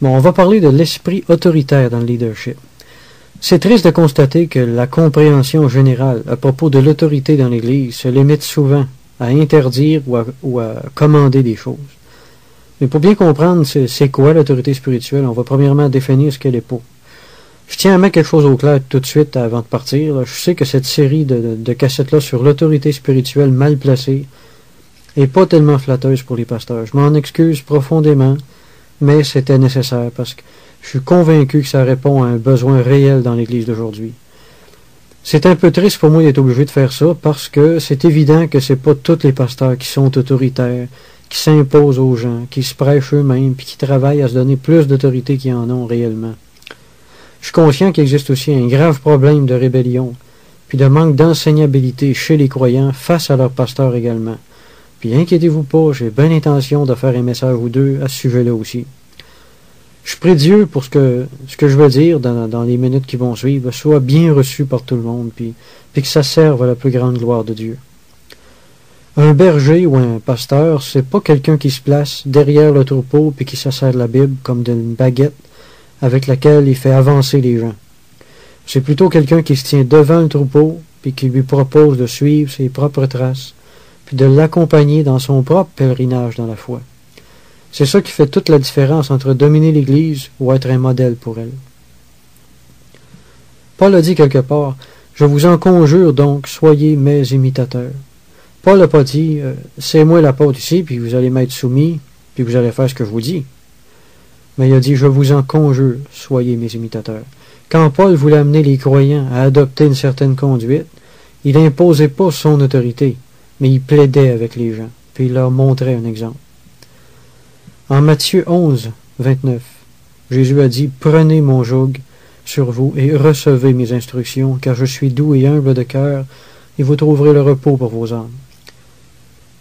Bon, on va parler de l'esprit autoritaire dans le leadership. C'est triste de constater que la compréhension générale à propos de l'autorité dans l'Église se limite souvent à interdire ou à commander des choses. Mais pour bien comprendre c'est quoi l'autorité spirituelle, on va premièrement définir ce qu'elle est pas. Je tiens à mettre quelque chose au clair tout de suite avant de partir. Là. Je sais que cette série de cassettes-là sur l'autorité spirituelle mal placée est pas tellement flatteuse pour les pasteurs. Je m'en excuse profondément, mais c'était nécessaire parce que je suis convaincu que ça répond à un besoin réel dans l'Église d'aujourd'hui. C'est un peu triste pour moi d'être obligé de faire ça parce que c'est évident que c'est pas tous les pasteurs qui sont autoritaires, qui s'imposent aux gens, qui se prêchent eux-mêmes, puis qui travaillent à se donner plus d'autorité qu'ils en ont réellement. Je suis conscient qu'il existe aussi un grave problème de rébellion, puis de manque d'enseignabilité chez les croyants face à leurs pasteurs également. Puis inquiétez-vous pas, j'ai bien l'intention de faire un message ou deux à ce sujet-là aussi. Je prie Dieu pour ce que je veux dire dans les minutes qui vont suivre soit bien reçu par tout le monde, puis que ça serve à la plus grande gloire de Dieu. Un berger ou un pasteur, c'est pas quelqu'un qui se place derrière le troupeau puis qui s'assert de la Bible comme d'une baguette avec laquelle il fait avancer les gens. C'est plutôt quelqu'un qui se tient devant le troupeau puis qui lui propose de suivre ses propres traces puis de l'accompagner dans son propre pèlerinage dans la foi. C'est ça qui fait toute la différence entre dominer l'Église ou être un modèle pour elle. Paul a dit quelque part, « Je vous en conjure donc, soyez mes imitateurs. » Paul n'a pas dit, c'est moi l'apôtre ici, puis vous allez m'être soumis, puis vous allez faire ce que je vous dis. Mais il a dit, je vous en conjure, soyez mes imitateurs. Quand Paul voulait amener les croyants à adopter une certaine conduite, il n'imposait pas son autorité, mais il plaidait avec les gens, puis il leur montrait un exemple. En Matthieu 11, 29, Jésus a dit, prenez mon joug sur vous et recevez mes instructions, car je suis doux et humble de cœur, et vous trouverez le repos pour vos âmes.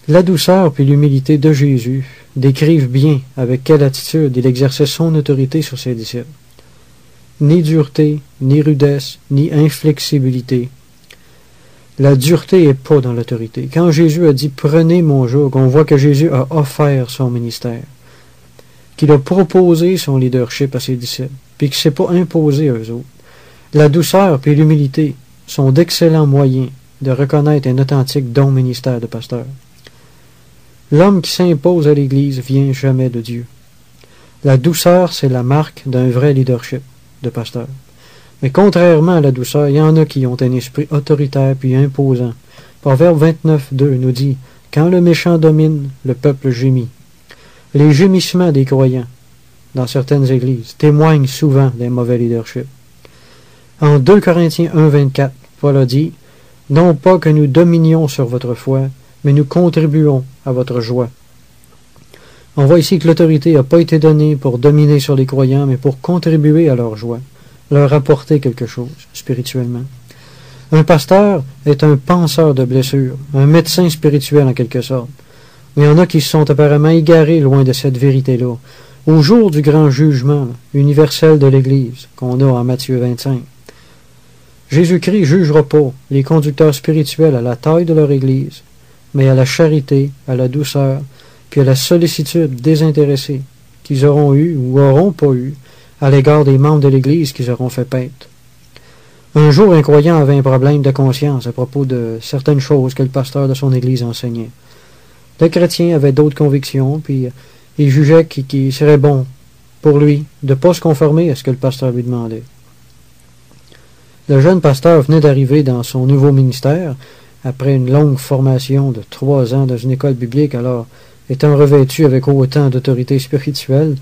La douceur puis l'humilité de Jésus décrivent bien avec quelle attitude il exerçait son autorité sur ses disciples. Ni dureté, ni rudesse, ni inflexibilité. La dureté n'est pas dans l'autorité. Quand Jésus a dit « Prenez mon joug », on voit que Jésus a offert son ministère, qu'il a proposé son leadership à ses disciples, puis qu'il ne s'est pas imposé à eux autres. La douceur puis l'humilité sont d'excellents moyens de reconnaître un authentique don ministère de pasteur. L'homme qui s'impose à l'Église vient jamais de Dieu. La douceur, c'est la marque d'un vrai leadership de pasteur. Mais contrairement à la douceur, il y en a qui ont un esprit autoritaire puis imposant. Proverbe 29, 2 nous dit « Quand le méchant domine, le peuple gémit. » Les gémissements des croyants dans certaines églises témoignent souvent d'un mauvais leadership. En 2 Corinthiens 1, 24, Paul a dit « Non pas que nous dominions sur votre foi, mais nous contribuons à votre joie. » On voit ici que l'autorité n'a pas été donnée pour dominer sur les croyants, mais pour contribuer à leur joie, leur apporter quelque chose spirituellement. Un pasteur est un penseur de blessures, un médecin spirituel en quelque sorte. Mais il y en a qui se sont apparemment égarés loin de cette vérité-là, au jour du grand jugement universel de l'Église qu'on a en Matthieu 25. Jésus-Christ jugera pas les conducteurs spirituels à la taille de leur Église, mais à la charité, à la douceur, puis à la sollicitude désintéressée qu'ils auront eue ou auront pas eue à l'égard des membres de l'Église qu'ils auront fait paître. Un jour, un croyant avait un problème de conscience à propos de certaines choses que le pasteur de son Église enseignait. Le chrétien avait d'autres convictions, puis il jugeait qu'il serait bon pour lui de ne pas se conformer à ce que le pasteur lui demandait. Le jeune pasteur venait d'arriver dans son nouveau ministère, après une longue formation de 3 ans dans une école biblique, alors étant revêtu avec autant d'autorité spirituelle,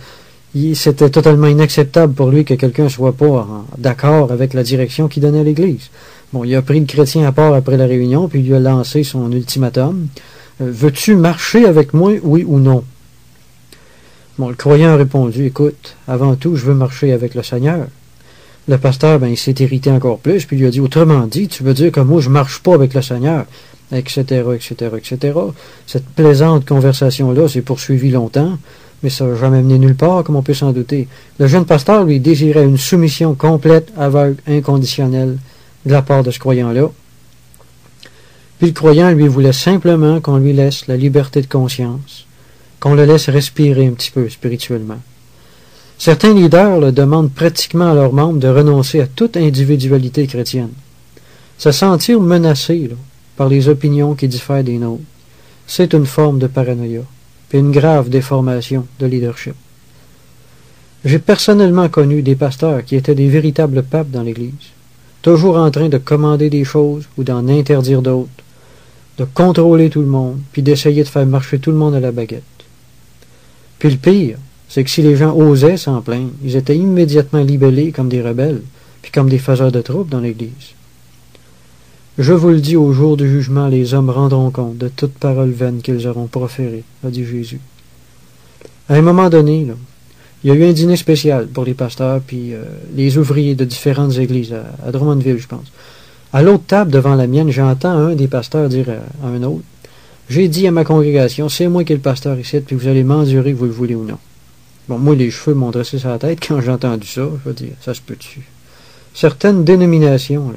c'était totalement inacceptable pour lui que quelqu'un ne soit pas d'accord avec la direction qu'il donnait à l'Église. Bon, il a pris le chrétien à part après la réunion, puis il lui a lancé son ultimatum. « Veux-tu marcher avec moi, oui ou non? » Bon, le croyant a répondu, « Écoute, avant tout, je veux marcher avec le Seigneur. » Le pasteur, il s'est irrité encore plus, puis il lui a dit, « Autrement dit, tu veux dire que moi, je marche pas avec le Seigneur, etc., etc., etc. » Cette plaisante conversation-là s'est poursuivie longtemps, mais ça n'a jamais mené nulle part, comme on peut s'en douter. Le jeune pasteur, lui, désirait une soumission complète, aveugle, inconditionnelle de la part de ce croyant-là. Puis le croyant, lui, voulait simplement qu'on lui laisse la liberté de conscience, qu'on le laisse respirer un petit peu spirituellement. Certains leaders demandent pratiquement à leurs membres de renoncer à toute individualité chrétienne. Se sentir menacé par les opinions qui diffèrent des nôtres, c'est une forme de paranoïa, puis une grave déformation de leadership. J'ai personnellement connu des pasteurs qui étaient des véritables papes dans l'Église, toujours en train de commander des choses ou d'en interdire d'autres, de contrôler tout le monde, puis d'essayer de faire marcher tout le monde à la baguette. Puis le pire, c'est que si les gens osaient s'en plaindre, ils étaient immédiatement libellés comme des rebelles, puis comme des faiseurs de troubles dans l'Église. Je vous le dis, au jour du jugement, les hommes rendront compte de toute parole vaine qu'ils auront proférée, a dit Jésus. À un moment donné, il y a eu un dîner spécial pour les pasteurs puis les ouvriers de différentes églises à Drummondville, je pense. À l'autre table devant la mienne, j'entends un des pasteurs dire à un autre, « J'ai dit à ma congrégation, c'est moi qui est le pasteur ici, puis vous allez m'endurer que vous le voulez ou non. » Bon, moi, les cheveux m'ont dressé sur la tête quand j'ai entendu ça. Je veux dire, ça se peut-tu. Certaines dénominations,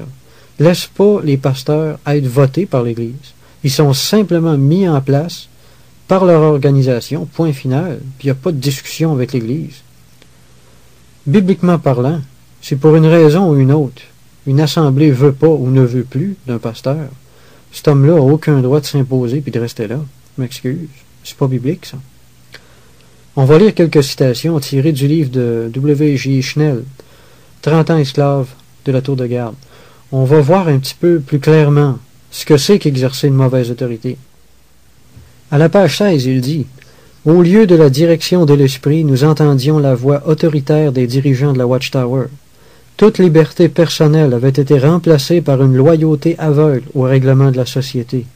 laissent pas les pasteurs être votés par l'Église. Ils sont simplement mis en place par leur organisation, point final, puis il n'y a pas de discussion avec l'Église. Bibliquement parlant, c'est pour une raison ou une autre. Une assemblée veut pas ou ne veut plus d'un pasteur. Cet homme-là n'a aucun droit de s'imposer puis de rester là. Je m'excuse. C'est pas biblique, ça. On va lire quelques citations tirées du livre de W.J. Schnell, 30 ans esclave de la tour de garde. On va voir un petit peu plus clairement ce que c'est qu'exercer une mauvaise autorité. À la page 16, il dit « Au lieu de la direction de l'esprit, nous entendions la voix autoritaire des dirigeants de la Watchtower. Toute liberté personnelle avait été remplacée par une loyauté aveugle au règlement de la société. »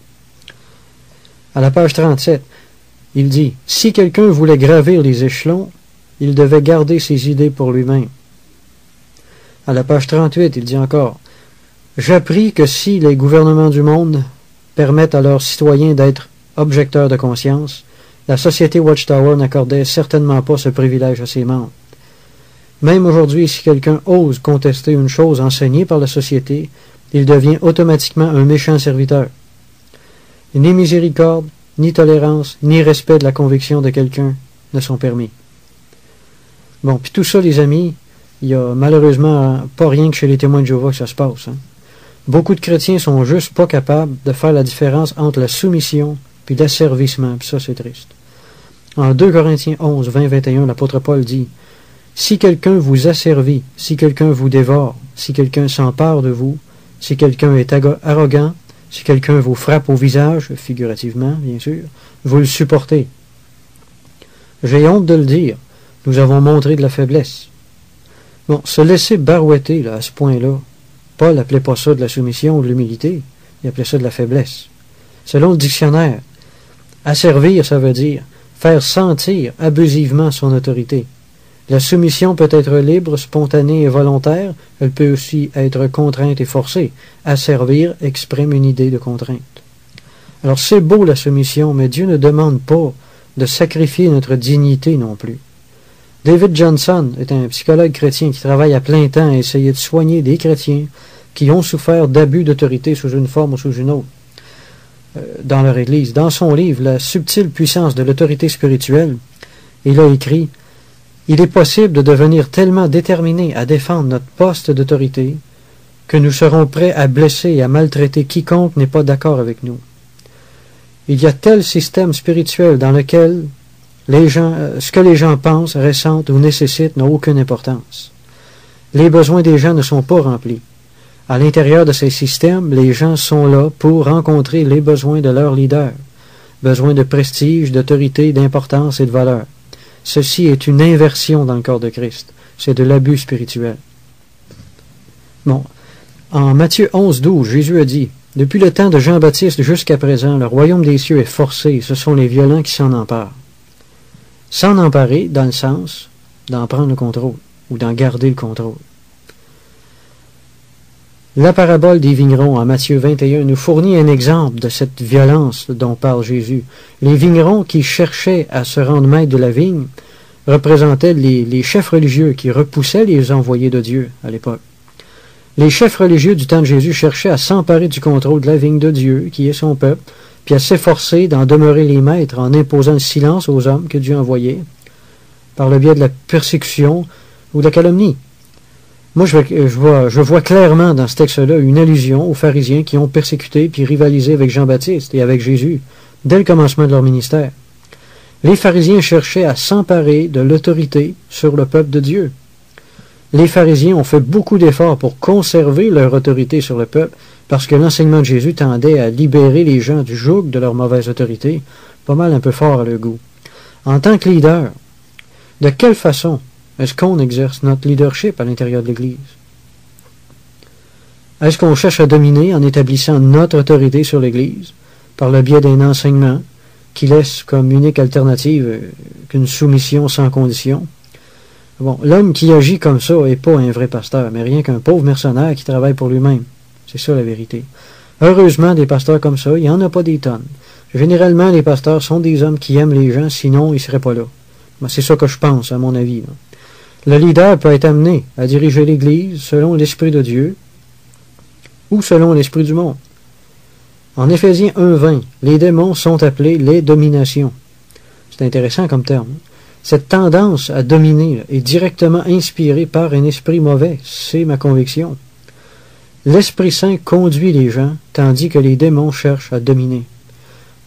À la page 37, il dit « Si quelqu'un voulait gravir les échelons, il devait garder ses idées pour lui-même. » À la page 38, il dit encore « J'appris que si les gouvernements du monde permettent à leurs citoyens d'être objecteurs de conscience, la société Watchtower n'accordait certainement pas ce privilège à ses membres. Même aujourd'hui, si quelqu'un ose contester une chose enseignée par la société, il devient automatiquement un méchant serviteur. Ni miséricorde, ni tolérance, ni respect de la conviction de quelqu'un ne sont permis. » Bon, puis tout ça, les amis, il y a malheureusement pas rien que chez les témoins de Jéhovah que ça se passe. Beaucoup de chrétiens sont juste pas capables de faire la différence entre la soumission puis l'asservissement, puis ça c'est triste. En 2 Corinthiens 11, 20, 21, l'apôtre Paul dit « Si quelqu'un vous asservit, si quelqu'un vous dévore, si quelqu'un s'empare de vous, si quelqu'un est arrogant, si quelqu'un vous frappe au visage, figurativement, bien sûr, vous le supportez. J'ai honte de le dire, nous avons montré de la faiblesse. » Bon, se laisser barouetter à ce point-là, Paul n'appelait pas ça de la soumission ou de l'humilité, il appelait ça de la faiblesse. Selon le dictionnaire, asservir, ça veut dire faire sentir abusivement son autorité. La soumission peut être libre, spontanée et volontaire, elle peut aussi être contrainte et forcée. Asservir exprime une idée de contrainte. Alors c'est beau la soumission, mais Dieu ne demande pas de sacrifier notre dignité non plus. David Johnson est un psychologue chrétien qui travaille à plein temps à essayer de soigner des chrétiens qui ont souffert d'abus d'autorité sous une forme ou sous une autre dans leur Église. Dans son livre « La subtile puissance de l'autorité spirituelle », il a écrit « Il est possible de devenir tellement déterminé à défendre notre poste d'autorité que nous serons prêts à blesser et à maltraiter quiconque n'est pas d'accord avec nous. Il y a tel système spirituel dans lequel ce que les gens pensent, ressentent ou nécessitent n'a aucune importance. Les besoins des gens ne sont pas remplis. À l'intérieur de ces systèmes, les gens sont là pour rencontrer les besoins de leurs leaders. Besoins de prestige, d'autorité, d'importance et de valeur. Ceci est une inversion dans le corps de Christ. C'est de l'abus spirituel. Bon. En Matthieu 11, 12, Jésus a dit « Depuis le temps de Jean-Baptiste jusqu'à présent, le royaume des cieux est forcé, ce sont les violents qui s'en emparent. » S'en emparer dans le sens d'en prendre le contrôle ou d'en garder le contrôle. La parabole des vignerons en Matthieu 21 nous fournit un exemple de cette violence dont parle Jésus. Les vignerons qui cherchaient à se rendre maîtres de la vigne représentaient les chefs religieux qui repoussaient les envoyés de Dieu à l'époque. Les chefs religieux du temps de Jésus cherchaient à s'emparer du contrôle de la vigne de Dieu, qui est son peuple, puis à s'efforcer d'en demeurer les maîtres en imposant le silence aux hommes que Dieu envoyait. par le biais de la persécution ou de la calomnie. Moi, je vois clairement dans ce texte-là une allusion aux pharisiens qui ont persécuté puis rivalisé avec Jean-Baptiste et avec Jésus dès le commencement de leur ministère. Les pharisiens cherchaient à s'emparer de l'autorité sur le peuple de Dieu. Les pharisiens ont fait beaucoup d'efforts pour conserver leur autorité sur le peuple parce que l'enseignement de Jésus tendait à libérer les gens du joug de leur mauvaise autorité, pas mal un peu fort à leur goût. En tant que leader, de quelle façon est-ce qu'on exerce notre leadership à l'intérieur de l'Église? Est-ce qu'on cherche à dominer en établissant notre autorité sur l'Église par le biais d'un enseignement qui laisse comme unique alternative qu'une soumission sans condition? Bon, l'homme qui agit comme ça n'est pas un vrai pasteur, mais rien qu'un pauvre mercenaire qui travaille pour lui-même. C'est ça la vérité. Heureusement, des pasteurs comme ça, il n'y en a pas des tonnes. Généralement, les pasteurs sont des hommes qui aiment les gens, sinon ils ne seraient pas là. C'est ça que je pense, à mon avis. Le leader peut être amené à diriger l'Église selon l'Esprit de Dieu ou selon l'Esprit du monde. En Éphésiens 1:20, les démons sont appelés les dominations. C'est intéressant comme terme. Cette tendance à dominer est directement inspirée par un esprit mauvais, c'est ma conviction. L'Esprit Saint conduit les gens, tandis que les démons cherchent à dominer.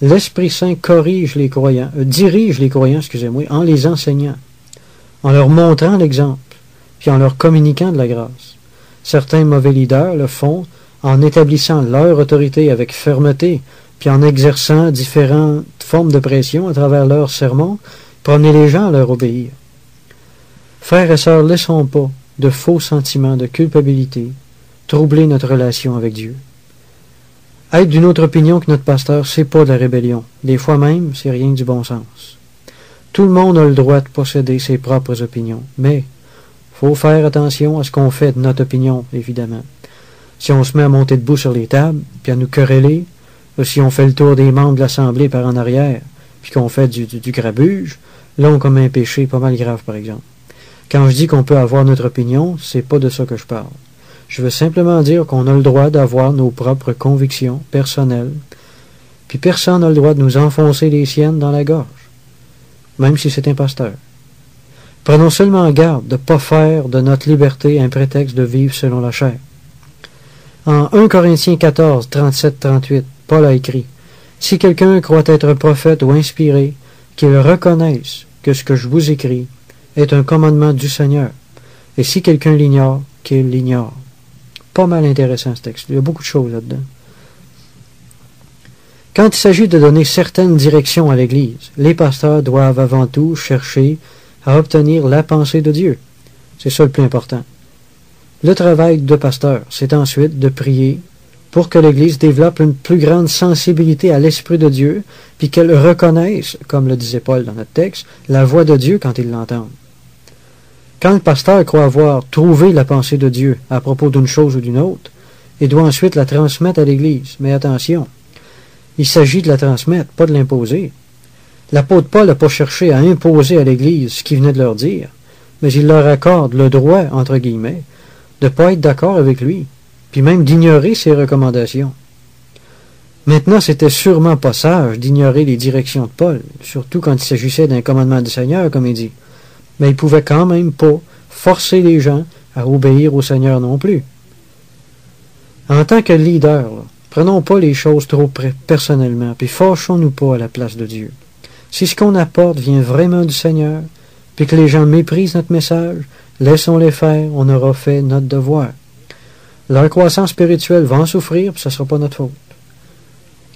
L'Esprit Saint dirige les croyants, en les enseignant, en leur montrant l'exemple, puis en leur communiquant de la grâce. Certains mauvais leaders le font en établissant leur autorité avec fermeté, puis en exerçant différentes formes de pression à travers leurs sermons, pour amener les gens à leur obéir. Frères et sœurs, laissons pas de faux sentiments de culpabilité troubler notre relation avec Dieu. Être d'une autre opinion que notre pasteur, c'est pas de la rébellion. Des fois même, c'est rien que du bon sens. Tout le monde a le droit de posséder ses propres opinions, mais faut faire attention à ce qu'on fait de notre opinion, évidemment. Si on se met à monter debout sur les tables, puis à nous quereller, ou si on fait le tour des membres de l'Assemblée par en arrière, puis qu'on fait du grabuge, là on commet un péché pas mal grave, par exemple. Quand je dis qu'on peut avoir notre opinion, c'est pas de ça que je parle. Je veux simplement dire qu'on a le droit d'avoir nos propres convictions personnelles, puis personne n'a le droit de nous enfoncer les siennes dans la gorge, même si c'est un pasteur. Prenons seulement garde de ne pas faire de notre liberté un prétexte de vivre selon la chair. En 1 Corinthiens 14, 37-38, Paul a écrit « Si quelqu'un croit être prophète ou inspiré, qu'il reconnaisse que ce que je vous écris est un commandement du Seigneur, et si quelqu'un l'ignore, qu'il l'ignore. » Pas mal intéressant ce texte. Il y a beaucoup de choses là-dedans. Quand il s'agit de donner certaines directions à l'Église, les pasteurs doivent avant tout chercher à obtenir la pensée de Dieu. C'est ça le plus important. Le travail de pasteur, c'est ensuite de prier pour que l'Église développe une plus grande sensibilité à l'Esprit de Dieu, puis qu'elle reconnaisse, comme le disait Paul dans notre texte, la voix de Dieu quand il l'entend. Quand le pasteur croit avoir trouvé la pensée de Dieu à propos d'une chose ou d'une autre, il doit ensuite la transmettre à l'Église. Mais attention, il s'agit de la transmettre, pas de l'imposer. L'apôtre Paul n'a pas cherché à imposer à l'Église ce qu'il venait de leur dire, mais il leur accorde le droit, entre guillemets, de ne pas être d'accord avec lui, puis même d'ignorer ses recommandations. Maintenant, c'était sûrement pas sage d'ignorer les directions de Paul, surtout quand il s'agissait d'un commandement du Seigneur, comme il dit. Mais il pouvait quand même pas forcer les gens à obéir au Seigneur non plus. En tant que leader, prenons pas les choses trop personnellement, puis fâchons-nous pas à la place de Dieu. Si ce qu'on apporte vient vraiment du Seigneur, puis que les gens méprisent notre message, laissons-les faire, on aura fait notre devoir. Leur croissance spirituelle va en souffrir, puis ce ne sera pas notre faute.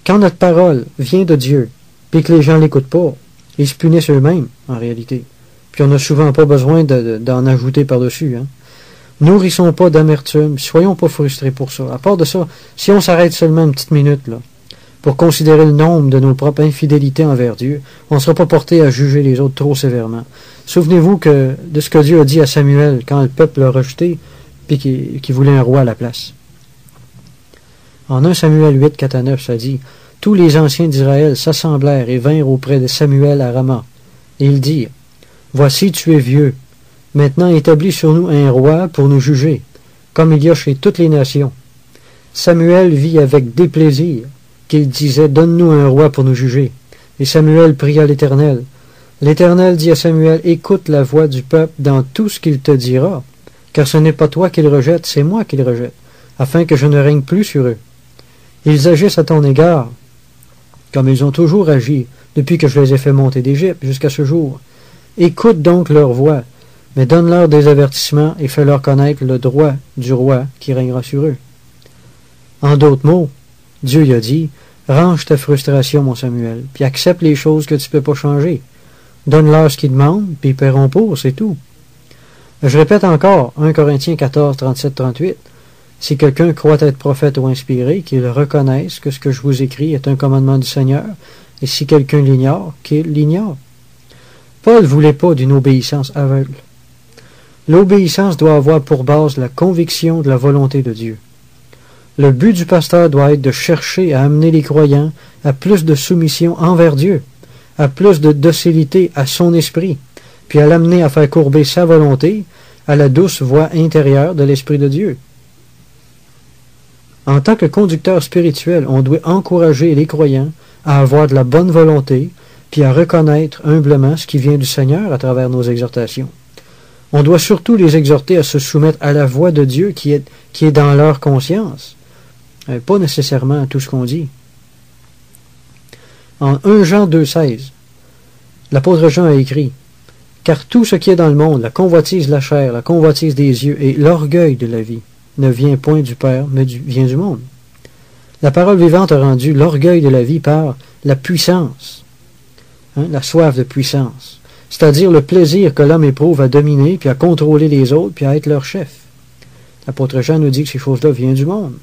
Quand notre parole vient de Dieu, puis que les gens ne l'écoutent pas, ils se punissent eux-mêmes, en réalité. Puis on n'a souvent pas besoin d'en ajouter par-dessus. Nourrissons pas d'amertume, soyons pas frustrés pour ça. À part de ça, si on s'arrête seulement une petite minute, là, pour considérer le nombre de nos propres infidélités envers Dieu, on ne sera pas porté à juger les autres trop sévèrement. Souvenez-vous de ce que Dieu a dit à Samuel quand le peuple l'a rejeté, puis qu'il voulait un roi à la place. En 1 Samuel 8, 4-9, ça dit « Tous les anciens d'Israël s'assemblèrent et vinrent auprès de Samuel à Rama. Et ils dirent « Voici, tu es vieux. Maintenant établis sur nous un roi pour nous juger, comme il y a chez toutes les nations. » Samuel vit avec déplaisir qu'il disait « Donne-nous un roi pour nous juger. » Et Samuel pria l'Éternel L'Éternel dit à Samuel, écoute la voix du peuple dans tout ce qu'il te dira, car ce n'est pas toi qu'il rejette, c'est moi qu'il rejette, afin que je ne règne plus sur eux. Ils agissent à ton égard, comme ils ont toujours agi, depuis que je les ai fait monter d'Égypte jusqu'à ce jour. Écoute donc leur voix, mais donne-leur des avertissements et fais-leur connaître le droit du roi qui régnera sur eux. En d'autres mots, Dieu y a dit, range ta frustration, mon Samuel, puis accepte les choses que tu ne peux pas changer. Donne-leur ce qu'ils demandent, puis ils paieront pour, c'est tout. Je répète encore, 1 Corinthiens 14, 37-38, si quelqu'un croit être prophète ou inspiré, qu'il reconnaisse que ce que je vous écris est un commandement du Seigneur, et si quelqu'un l'ignore, qu'il l'ignore. Paul ne voulait pas d'une obéissance aveugle. L'obéissance doit avoir pour base la conviction de la volonté de Dieu. Le but du pasteur doit être de chercher à amener les croyants à plus de soumission envers Dieu, à plus de docilité à son esprit, puis à l'amener à faire courber sa volonté à la douce voix intérieure de l'Esprit de Dieu. En tant que conducteur spirituel, on doit encourager les croyants à avoir de la bonne volonté, puis à reconnaître humblement ce qui vient du Seigneur à travers nos exhortations. On doit surtout les exhorter à se soumettre à la voix de Dieu qui est dans leur conscience, pas nécessairement à tout ce qu'on dit. En 1 Jean 2,16, l'apôtre Jean a écrit « Car tout ce qui est dans le monde, la convoitise de la chair, la convoitise des yeux et l'orgueil de la vie, ne vient point du Père, mais vient du monde. » La parole vivante a rendu l'orgueil de la vie par la puissance, la soif de puissance, c'est-à-dire le plaisir que l'homme éprouve à dominer, puis à contrôler les autres, puis à être leur chef. L'apôtre Jean nous dit que ces choses-là viennent du monde.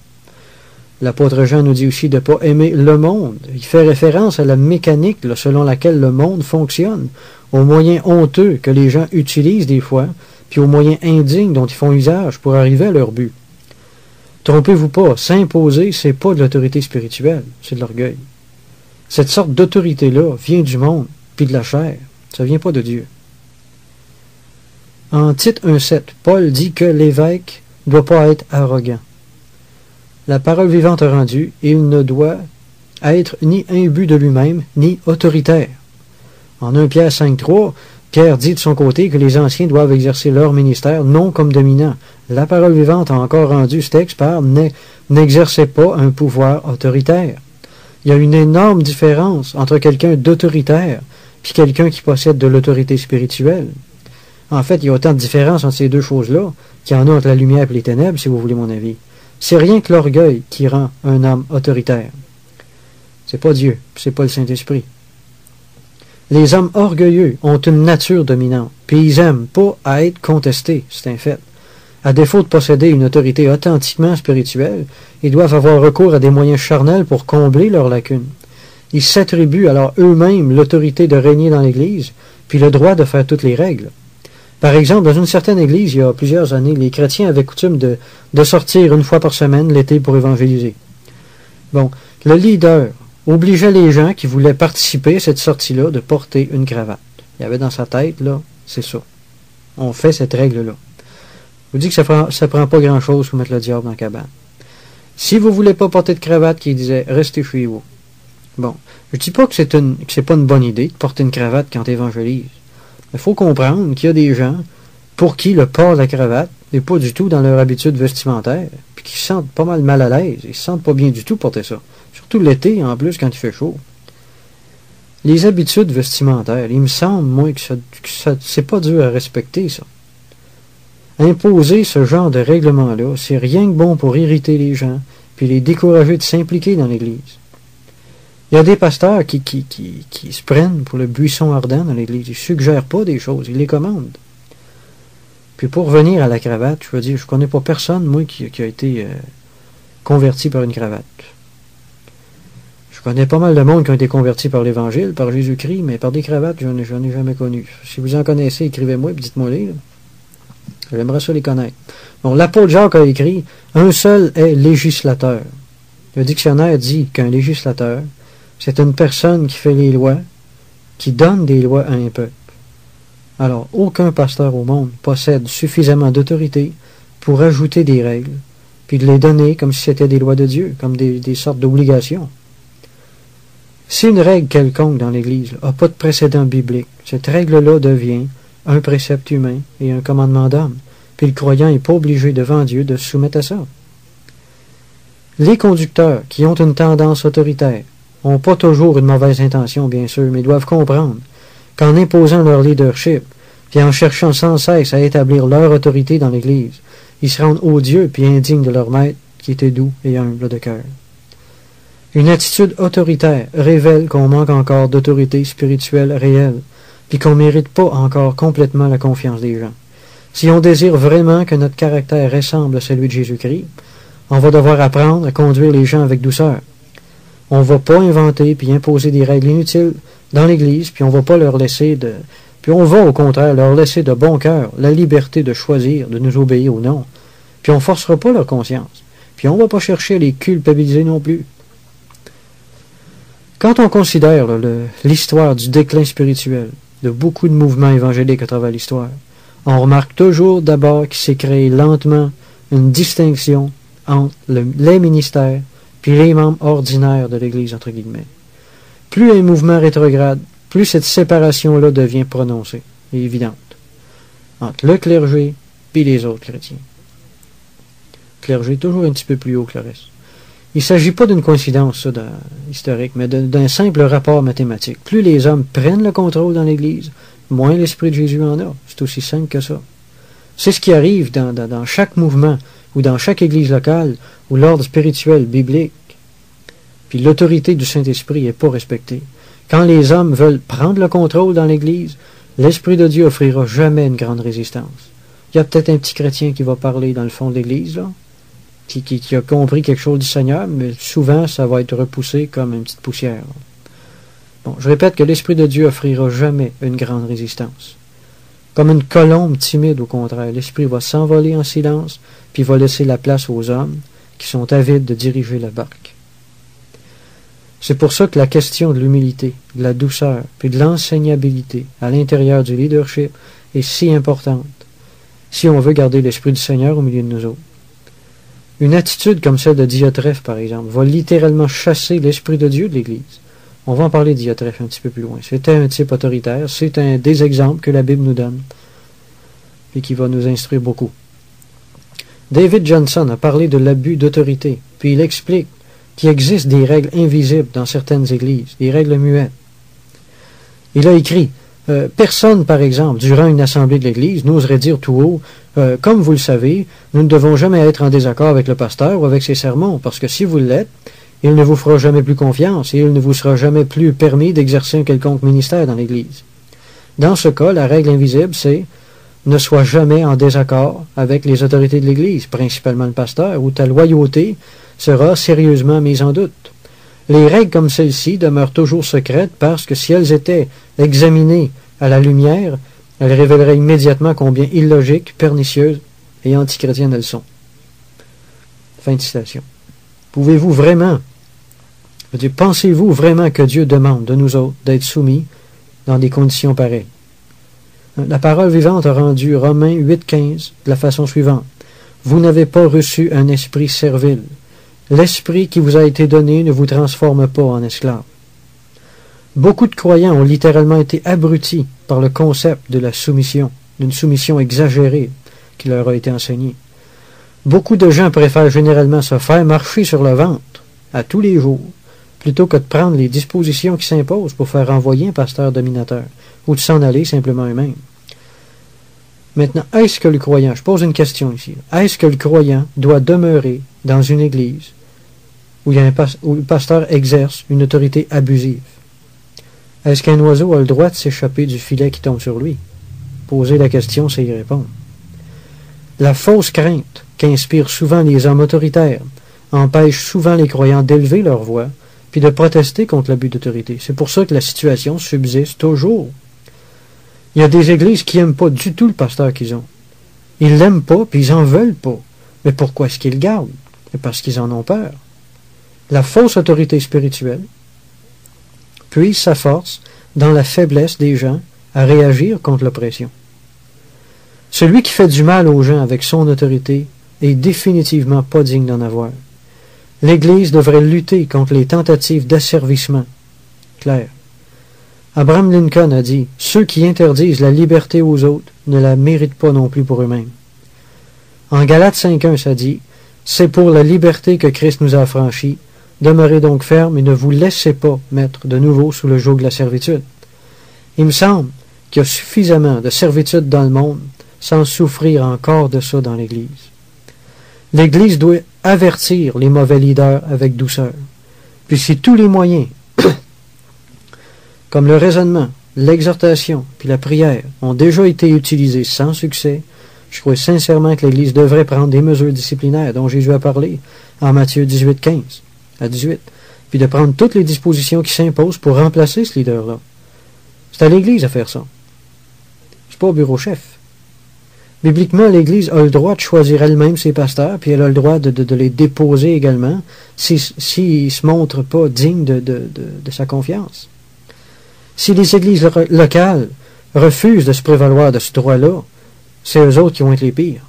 L'apôtre Jean nous dit aussi de ne pas aimer le monde. Il fait référence à la mécanique selon laquelle le monde fonctionne, aux moyens honteux que les gens utilisent des fois, puis aux moyens indignes dont ils font usage pour arriver à leur but. Trompez-vous pas, s'imposer, c'est pas de l'autorité spirituelle, c'est de l'orgueil. Cette sorte d'autorité-là vient du monde, puis de la chair. Ça vient pas de Dieu. En Tite 1,7, Paul dit que l'évêque ne doit pas être arrogant. La parole vivante a rendu, il ne doit être ni imbu de lui-même, ni autoritaire. En 1 Pierre 5,3, Pierre dit de son côté que les anciens doivent exercer leur ministère non comme dominants. La parole vivante a encore rendu ce texte par « n'exercez pas un pouvoir autoritaire ». Il y a une énorme différence entre quelqu'un d'autoritaire puis quelqu'un qui possède de l'autorité spirituelle. En fait, il y a autant de différence entre ces deux choses-là qu'il y en a entre la lumière et les ténèbres, si vous voulez mon avis. C'est rien que l'orgueil qui rend un homme autoritaire. C'est pas Dieu, c'est pas le Saint-Esprit. Les hommes orgueilleux ont une nature dominante, puis ils aiment pas à être contestés, c'est un fait. À défaut de posséder une autorité authentiquement spirituelle, ils doivent avoir recours à des moyens charnels pour combler leurs lacunes. Ils s'attribuent alors eux-mêmes l'autorité de régner dans l'Église, puis le droit de faire toutes les règles. Par exemple, dans une certaine église, il y a plusieurs années, les chrétiens avaient coutume de sortir une fois par semaine l'été pour évangéliser. Bon, le leader obligeait les gens qui voulaient participer à cette sortie-là de porter une cravate. Il y avait dans sa tête, là, c'est ça. On fait cette règle-là. Je vous dis que ça prend pas grand-chose pour mettre le diable dans la cabane. Si vous voulez pas porter de cravate, qui disait « restez chez vous ». Bon, je dis pas que c'est pas une bonne idée de porter une cravate quand tu évangélises. Il faut comprendre qu'il y a des gens pour qui le port de la cravate n'est pas du tout dans leur habitude vestimentaire, puis qui se sentent pas mal à l'aise, ils se sentent pas bien du tout porter ça. Surtout l'été, en plus, quand il fait chaud. Les habitudes vestimentaires, il me semble, moi, que c'est pas dur à respecter, ça. Imposer ce genre de règlement-là, c'est rien que bon pour irriter les gens, puis les décourager de s'impliquer dans l'Église. Il y a des pasteurs qui se prennent pour le buisson ardent dans l'Église. Ils ne suggèrent pas des choses, ils les commandent. Puis pour revenir à la cravate, je veux dire, je ne connais pas personne, moi, qui a été converti par une cravate. Je connais pas mal de monde qui ont été convertis par l'Évangile, par Jésus-Christ, mais par des cravates, je n'en ai jamais connu. Si vous en connaissez, écrivez-moi et dites-moi-les. J'aimerais ça les connaître. Bon, l'apôtre Jacques a écrit « Un seul est législateur ». Le dictionnaire dit qu'un législateur, c'est une personne qui fait les lois, qui donne des lois à un peuple. Alors, aucun pasteur au monde possède suffisamment d'autorité pour ajouter des règles, puis de les donner comme si c'était des lois de Dieu, comme des sortes d'obligations. Si une règle quelconque dans l'Église n'a pas de précédent biblique, cette règle-là devient un précepte humain et un commandement d'homme. Puis le croyant n'est pas obligé devant Dieu de se soumettre à ça. Les conducteurs qui ont une tendance autoritaire n'ont pas toujours une mauvaise intention, bien sûr, mais doivent comprendre qu'en imposant leur leadership, puis en cherchant sans cesse à établir leur autorité dans l'Église, ils se rendent odieux puis indignes de leur maître qui était doux et humble de cœur. Une attitude autoritaire révèle qu'on manque encore d'autorité spirituelle réelle, puis qu'on ne mérite pas encore complètement la confiance des gens. Si on désire vraiment que notre caractère ressemble à celui de Jésus-Christ, on va devoir apprendre à conduire les gens avec douceur. On ne va pas inventer puis imposer des règles inutiles dans l'Église, puis on va pas leur laisser de... Puis on va, au contraire, leur laisser de bon cœur la liberté de choisir, de nous obéir ou non. Puis on ne forcera pas leur conscience. Puis on ne va pas chercher à les culpabiliser non plus. Quand on considère l'histoire du déclin spirituel de beaucoup de mouvements évangéliques à travers l'histoire, on remarque toujours d'abord qu'il s'est créé lentement une distinction entre les ministères puis les membres ordinaires de l'Église, entre guillemets. Plus un mouvement rétrograde, plus cette séparation-là devient prononcée et évidente entre le clergé et les autres chrétiens. Le clergé est toujours un petit peu plus haut que le reste. Il ne s'agit pas d'une coïncidence ça, historique, mais d'un simple rapport mathématique. Plus les hommes prennent le contrôle dans l'Église, moins l'Esprit de Jésus en a. C'est aussi simple que ça. C'est ce qui arrive dans chaque mouvement ou dans chaque Église locale où l'ordre spirituel biblique puis l'autorité du Saint-Esprit n'est pas respectée. Quand les hommes veulent prendre le contrôle dans l'Église, l'Esprit de Dieu offrira jamais une grande résistance. Il y a peut-être un petit chrétien qui va parler dans le fond de l'Église, là, qui a compris quelque chose du Seigneur, mais souvent ça va être repoussé comme une petite poussière. Bon, je répète que l'Esprit de Dieu offrira jamais une grande résistance. Comme une colombe timide, au contraire, l'Esprit va s'envoler en silence, puis va laisser la place aux hommes qui sont avides de diriger la barque. C'est pour ça que la question de l'humilité, de la douceur, puis de l'enseignabilité à l'intérieur du leadership est si importante, si on veut garder l'Esprit du Seigneur au milieu de nous autres. Une attitude comme celle de Diotrephe, par exemple, va littéralement chasser l'Esprit de Dieu de l'Église. On va en parler de Diotrephe un petit peu plus loin. C'était un type autoritaire, c'est un des exemples que la Bible nous donne et qui va nous instruire beaucoup. David Johnson a parlé de l'abus d'autorité, puis il explique qu'il existe des règles invisibles dans certaines églises, des règles muettes. Il a écrit personne, par exemple, durant une assemblée de l'Église, n'oserait dire tout haut comme vous le savez, nous ne devons jamais être en désaccord avec le pasteur ou avec ses sermons, parce que si vous l'êtes, il ne vous fera jamais plus confiance et il ne vous sera jamais plus permis d'exercer un quelconque ministère dans l'Église. Dans ce cas, la règle invisible, c'est ne sois jamais en désaccord avec les autorités de l'Église, principalement le pasteur, ou ta loyauté sera sérieusement mise en doute. Les règles comme celle-ci demeurent toujours secrètes parce que si elles étaient examinées à la lumière, elles révéleraient immédiatement combien illogiques, pernicieuses et antichrétiennes elles sont. Fin de citation. Pouvez-vous vraiment, pensez-vous vraiment que Dieu demande de nous autres d'être soumis dans des conditions pareilles? La parole vivante a rendu Romains 8,15 de la façon suivante. Vous n'avez pas reçu un esprit servile. L'esprit qui vous a été donné ne vous transforme pas en esclave. Beaucoup de croyants ont littéralement été abrutis par le concept de la soumission, d'une soumission exagérée qui leur a été enseignée. Beaucoup de gens préfèrent généralement se faire marcher sur le ventre à tous les jours, plutôt que de prendre les dispositions qui s'imposent pour faire renvoyer un pasteur dominateur, ou de s'en aller simplement eux-mêmes. Maintenant, est-ce que le croyant, je pose une question ici, est-ce que le croyant doit demeurer dans une église où le pasteur exerce une autorité abusive? Est-ce qu'un oiseau a le droit de s'échapper du filet qui tombe sur lui? Poser la question, c'est y répondre. La fausse crainte qu'inspirent souvent les hommes autoritaires empêche souvent les croyants d'élever leur voix puis de protester contre l'abus d'autorité. C'est pour ça que la situation subsiste toujours. Il y a des églises qui n'aiment pas du tout le pasteur qu'ils ont. Ils l'aiment pas, puis ils en veulent pas. Mais pourquoi est-ce qu'ils le gardent? C'est parce qu'ils en ont peur. La fausse autorité spirituelle puise sa force dans la faiblesse des gens à réagir contre l'oppression. Celui qui fait du mal aux gens avec son autorité est définitivement pas digne d'en avoir. L'Église devrait lutter contre les tentatives d'asservissement clair. Abraham Lincoln a dit « Ceux qui interdisent la liberté aux autres ne la méritent pas non plus pour eux-mêmes. » En Galates 5.1, ça dit « C'est pour la liberté que Christ nous a affranchis. Demeurez donc fermes et ne vous laissez pas mettre de nouveau sous le joug de la servitude. » Il me semble qu'il y a suffisamment de servitude dans le monde sans souffrir encore de ça dans l'Église. L'Église doit avertir les mauvais leaders avec douceur. Puis si tous les moyens, comme le raisonnement, l'exhortation puis la prière, ont déjà été utilisés sans succès, je crois sincèrement que l'Église devrait prendre des mesures disciplinaires dont Jésus a parlé en Matthieu 18, 15-18, puis de prendre toutes les dispositions qui s'imposent pour remplacer ce leader-là. C'est à l'Église à faire ça. C'est pas au bureau-chef. Bibliquement, l'Église a le droit de choisir elle-même ses pasteurs, puis elle a le droit de les déposer également s'ils ne se montrent pas dignes de sa confiance. Si les églises locales refusent de se prévaloir de ce droit-là, c'est eux autres qui vont être les pires.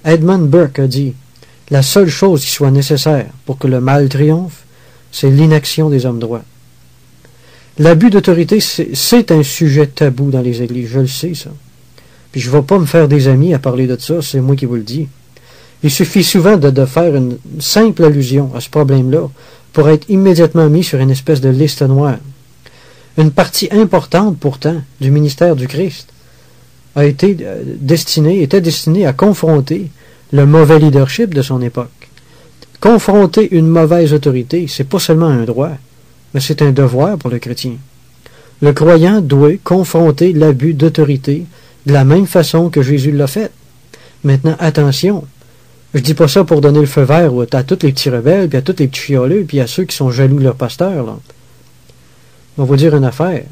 Edmund Burke a dit « La seule chose qui soit nécessaire pour que le mal triomphe, c'est l'inaction des hommes droits. » L'abus d'autorité, c'est un sujet tabou dans les églises, je le sais, ça. Puis je ne vais pas me faire des amis à parler de ça, c'est moi qui vous le dis. Il suffit souvent de faire une simple allusion à ce problème-là pour être immédiatement mis sur une espèce de liste noire. Une partie importante, pourtant, du ministère du Christ était destinée à confronter le mauvais leadership de son époque. Confronter une mauvaise autorité, c'est pas seulement un droit, mais c'est un devoir pour le chrétien. Le croyant doit confronter l'abus d'autorité de la même façon que Jésus l'a fait. Maintenant, attention, je dis pas ça pour donner le feu vert à tous les petits rebelles, puis à tous les petits chialeux, puis à ceux qui sont jaloux de leur pasteur, là. On va vous dire une affaire.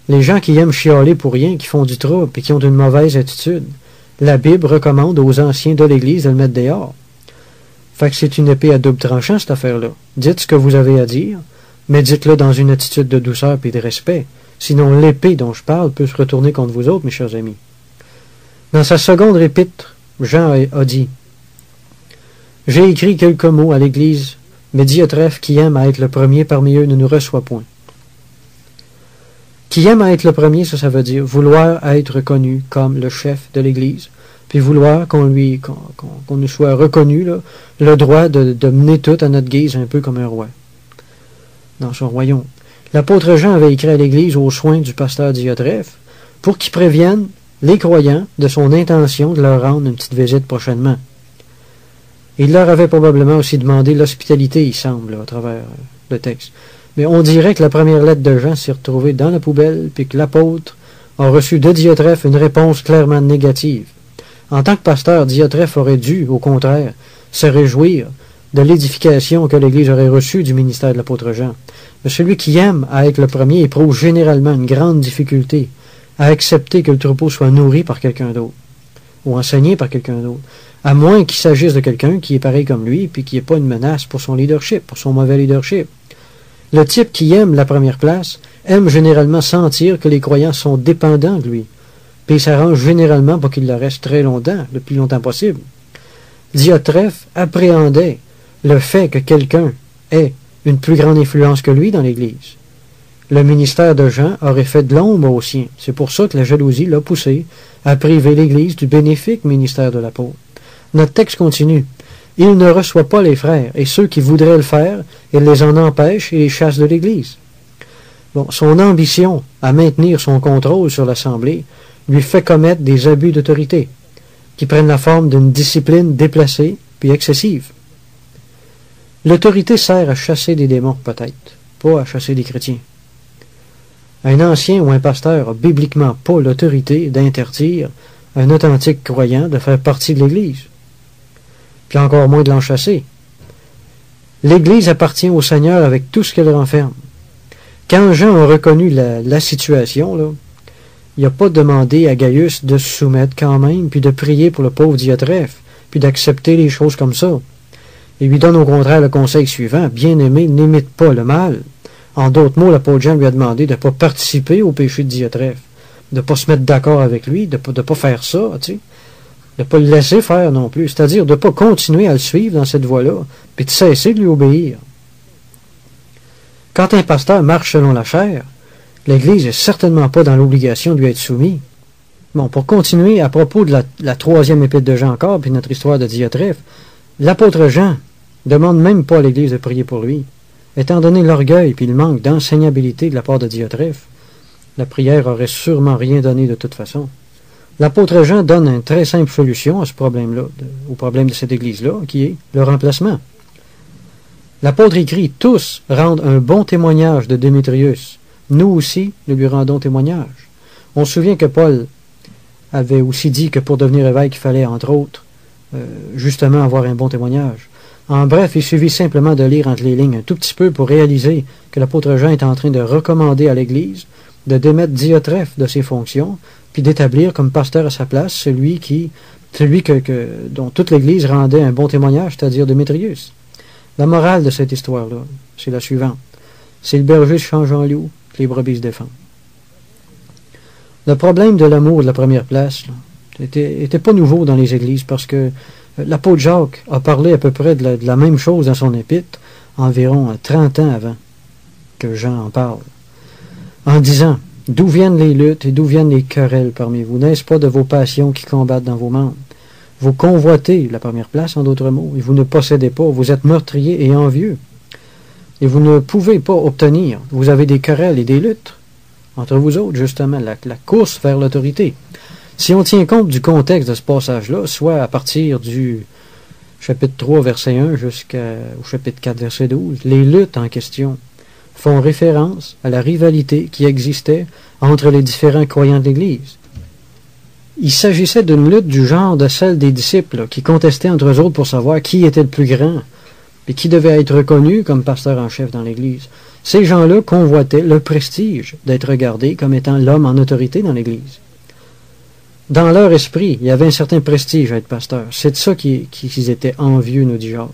Les gens qui aiment chialer pour rien, qui font du trouble, et qui ont une mauvaise attitude, la Bible recommande aux anciens de l'Église de le mettre dehors. Fait que c'est une épée à double tranchant, cette affaire-là. Dites ce que vous avez à dire, mais dites-le dans une attitude de douceur et de respect. Sinon, l'épée dont je parle peut se retourner contre vous autres, mes chers amis. Dans sa seconde épître, Jean a dit « J'ai écrit quelques mots à l'Église, mais Diotrephe, qui aime à être le premier parmi eux, ne nous reçoit point. » Qui aime à être le premier, ça veut dire vouloir être reconnu comme le chef de l'Église, puis vouloir qu'on nous soit reconnu là, le droit de mener tout à notre guise, un peu comme un roi dans son royaume. L'apôtre Jean avait écrit à l'Église aux soins du pasteur Diotrephe pour qu'il prévienne les croyants de son intention de leur rendre une petite visite prochainement. Il leur avait probablement aussi demandé l'hospitalité, il semble, à travers le texte. Mais on dirait que la première lettre de Jean s'est retrouvée dans la poubelle, puis que l'apôtre a reçu de Diotrephe une réponse clairement négative. En tant que pasteur, Diotrephe aurait dû, au contraire, se réjouir de l'édification que l'Église aurait reçue du ministère de l'apôtre Jean. Mais celui qui aime à être le premier éprouve généralement une grande difficulté à accepter que le troupeau soit nourri par quelqu'un d'autre, ou enseigné par quelqu'un d'autre, à moins qu'il s'agisse de quelqu'un qui est pareil comme lui, puis qui n'est pas une menace pour son leadership, pour son mauvais leadership. Le type qui aime la première place aime généralement sentir que les croyants sont dépendants de lui, puis il s'arrange généralement pour qu'il le reste très longtemps, le plus longtemps possible. Diotrephe appréhendait le fait que quelqu'un ait une plus grande influence que lui dans l'Église. Le ministère de Jean aurait fait de l'ombre aux siens. C'est pour ça que la jalousie l'a poussé à priver l'Église du bénéfique ministère de l'apôtre. Notre texte continue. Il ne reçoit pas les frères, et ceux qui voudraient le faire, il les en empêche et les chasse de l'Église. Bon, son ambition à maintenir son contrôle sur l'Assemblée lui fait commettre des abus d'autorité, qui prennent la forme d'une discipline déplacée puis excessive. L'autorité sert à chasser des démons, peut-être, pas à chasser des chrétiens. Un ancien ou un pasteur n'a bibliquement pas l'autorité d'interdire un authentique croyant de faire partie de l'Église, puis encore moins de l'en chasser. L'Église appartient au Seigneur avec tout ce qu'elle renferme. Quand Jean a reconnu la situation, là, il n'a pas demandé à Gaius de se soumettre quand même, puis de prier pour le pauvre Diotrephe, puis d'accepter les choses comme ça. Il lui donne au contraire le conseil suivant, « Bien-aimé, n'imite pas le mal. » En d'autres mots, l'apôtre Jean lui a demandé de ne pas participer au péché de Diotrephe, de ne pas se mettre d'accord avec lui, de ne pas faire ça, tu sais, de ne pas le laisser faire non plus, c'est-à-dire de ne pas continuer à le suivre dans cette voie-là, puis de cesser de lui obéir. Quand un pasteur marche selon la chair, l'Église n'est certainement pas dans l'obligation de lui être soumise. Bon, pour continuer, à propos de la troisième épître de Jean encore, puis notre histoire de Diotrephe, l'apôtre Jean demande même pas à l'Église de prier pour lui. Étant donné l'orgueil puis le manque d'enseignabilité de la part de Diotrephe, la prière aurait sûrement rien donné de toute façon. L'apôtre Jean donne une très simple solution à ce problème-là, au problème de cette Église-là, qui est le remplacement. L'apôtre écrit « Tous rendent un bon témoignage de Démétrius. Nous aussi, nous lui rendons témoignage. » On se souvient que Paul avait aussi dit que pour devenir évêque, il fallait, entre autres, justement avoir un bon témoignage. En bref, il suffit simplement de lire entre les lignes un tout petit peu pour réaliser que l'apôtre Jean est en train de recommander à l'Église de démettre Diotrephe de ses fonctions, puis d'établir comme pasteur à sa place celui dont toute l'Église rendait un bon témoignage, c'est-à-dire Démétrius. La morale de cette histoire-là, c'est la suivante. C'est le berger se change en loup, que les brebis se défendent. Le problème de l'amour de la première place n'était pas nouveau dans les églises parce que l'apôtre Jacques a parlé à peu près de la même chose dans son épître environ 30 ans avant que Jean en parle, en disant « D'où viennent les luttes et d'où viennent les querelles parmi vous? N'est-ce pas de vos passions qui combattent dans vos membres? Vous convoitez la première place, en d'autres mots, et vous ne possédez pas, vous êtes meurtriers et envieux. Et vous ne pouvez pas obtenir, vous avez des querelles et des luttes. » Entre vous autres, justement, la course vers l'autorité. Si on tient compte du contexte de ce passage-là, soit à partir du chapitre 3, verset 1 jusqu'au chapitre 4, verset 12, les luttes en question font référence à la rivalité qui existait entre les différents croyants de l'Église. Il s'agissait d'une lutte du genre de celle des disciples qui contestaient entre eux autres pour savoir qui était le plus grand et qui devait être reconnu comme pasteur en chef dans l'Église. Ces gens-là convoitaient le prestige d'être regardés comme étant l'homme en autorité dans l'Église. Dans leur esprit, il y avait un certain prestige à être pasteur. C'est de ça qu'ils étaient envieux, nous dit Jacques.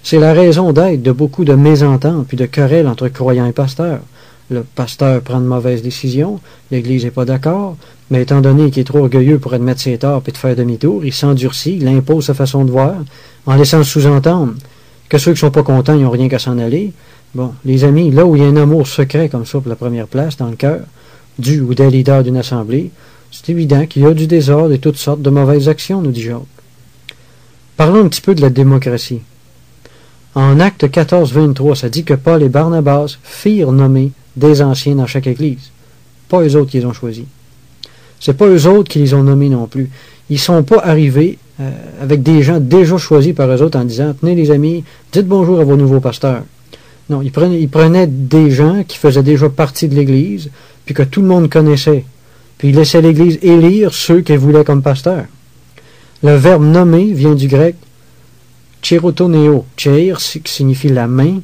C'est la raison d'être de beaucoup de mésententes puis de querelles entre croyants et pasteurs. Le pasteur prend de mauvaises décisions, l'Église n'est pas d'accord, mais étant donné qu'il est trop orgueilleux pour admettre ses torts et de faire demi-tour, il s'endurcit, il impose sa façon de voir, en laissant sous-entendre que ceux qui ne sont pas contents, ils n'ont rien qu'à s'en aller. Bon, les amis, là où il y a un amour secret comme ça pour la première place dans le cœur, du ou des leaders d'une assemblée, c'est évident qu'il y a du désordre et toutes sortes de mauvaises actions, nous dit Jacques. Parlons un petit peu de la démocratie. En Acte 14, 23, ça dit que Paul et Barnabas firent nommer des anciens dans chaque église. Pas eux autres qui les ont choisis. C'est pas eux autres qui les ont nommés non plus. Ils sont pas arrivés avec des gens déjà choisis par eux autres en disant « Tenez les amis, dites bonjour à vos nouveaux pasteurs. » Non, ils prenaient des gens qui faisaient déjà partie de l'Église, puis que tout le monde connaissait. Puis ils laissaient l'Église élire ceux qu'elle voulait comme pasteurs. Le verbe nommer vient du grec chirotoneo. Cheir signifie la main,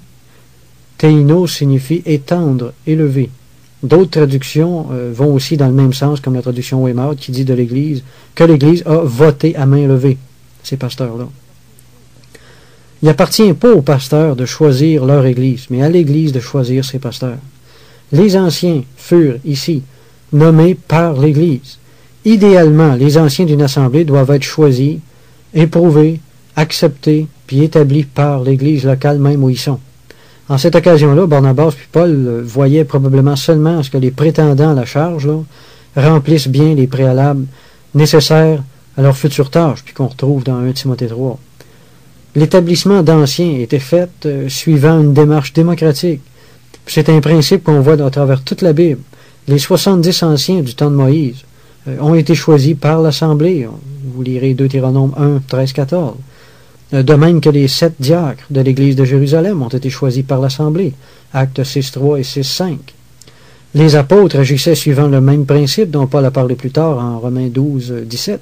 teino signifie étendre, élever. D'autres traductions vont aussi dans le même sens, comme la traduction Weymouth qui dit de l'Église que l'Église a voté à main levée, ces pasteurs-là. Il n'appartient pas aux pasteurs de choisir leur Église, mais à l'Église de choisir ses pasteurs. Les anciens furent ici nommés par l'Église. Idéalement, les anciens d'une assemblée doivent être choisis, éprouvés, acceptés, puis établis par l'Église locale même où ils sont. En cette occasion-là, Barnabas puis Paul voyaient probablement seulement à ce que les prétendants à la charge remplissent bien les préalables nécessaires à leur future tâche, puis qu'on retrouve dans 1 Timothée 3. L'établissement d'anciens était fait suivant une démarche démocratique. C'est un principe qu'on voit à travers toute la Bible. Les 70 anciens du temps de Moïse ont été choisis par l'Assemblée. Vous lirez Deutéronome 1, 13, 14. De même que les 7 diacres de l'Église de Jérusalem ont été choisis par l'Assemblée. Actes 6, 3 et 6, 5. Les apôtres agissaient suivant le même principe dont Paul a parlé plus tard en Romains 12, 17,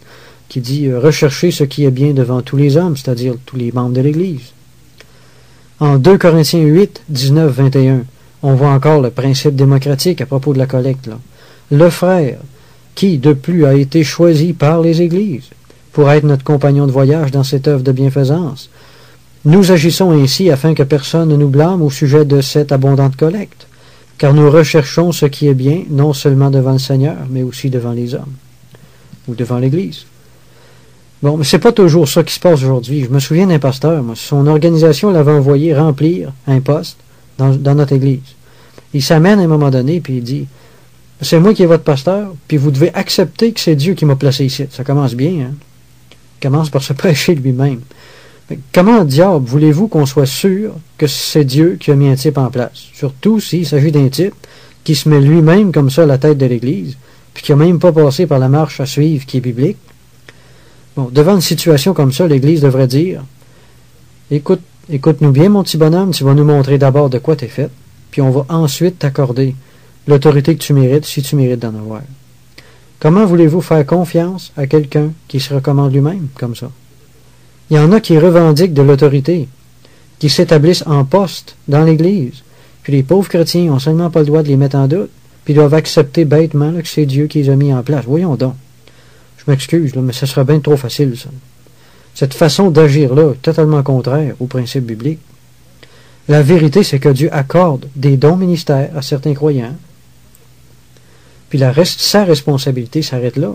qui dit « Recherchez ce qui est bien devant tous les hommes », c'est-à-dire tous les membres de l'Église. En 2 Corinthiens 8, 19, 21, on voit encore le principe démocratique à propos de la collecte. Le frère, qui de plus a été choisi par les Églises pour être notre compagnon de voyage dans cette œuvre de bienfaisance, nous agissons ainsi afin que personne ne nous blâme au sujet de cette abondante collecte, car nous recherchons ce qui est bien, non seulement devant le Seigneur, mais aussi devant les hommes, ou devant l'Église. Bon, mais c'est pas toujours ça qui se passe aujourd'hui. Je me souviens d'un pasteur, moi, son organisation l'avait envoyé remplir un poste dans notre Église. Il s'amène à un moment donné, puis il dit, c'est moi qui est votre pasteur, puis vous devez accepter que c'est Dieu qui m'a placé ici. Ça commence bien, hein? Il commence par se prêcher lui-même. Comment, diable, voulez-vous qu'on soit sûr que c'est Dieu qui a mis un type en place? Surtout s'il s'agit d'un type qui se met lui-même comme ça à la tête de l'Église, puis qui n'a même pas passé par la marche à suivre qui est biblique. Bon, devant une situation comme ça, l'Église devrait dire, écoute-nous bien, mon petit bonhomme, tu vas nous montrer d'abord de quoi tu es fait, puis on va ensuite t'accorder l'autorité que tu mérites, si tu mérites d'en avoir. Comment voulez-vous faire confiance à quelqu'un qui se recommande lui-même comme ça? Il y en a qui revendiquent de l'autorité, qui s'établissent en poste dans l'Église, puis les pauvres chrétiens n'ont seulement pas le droit de les mettre en doute, puis doivent accepter bêtement là, que c'est Dieu qui les a mis en place. Voyons donc. Je m'excuse, mais ce serait bien trop facile, ça. Cette façon d'agir-là est totalement contraire aux principes bibliques. La vérité, c'est que Dieu accorde des dons ministères à certains croyants, puis sa responsabilité s'arrête là.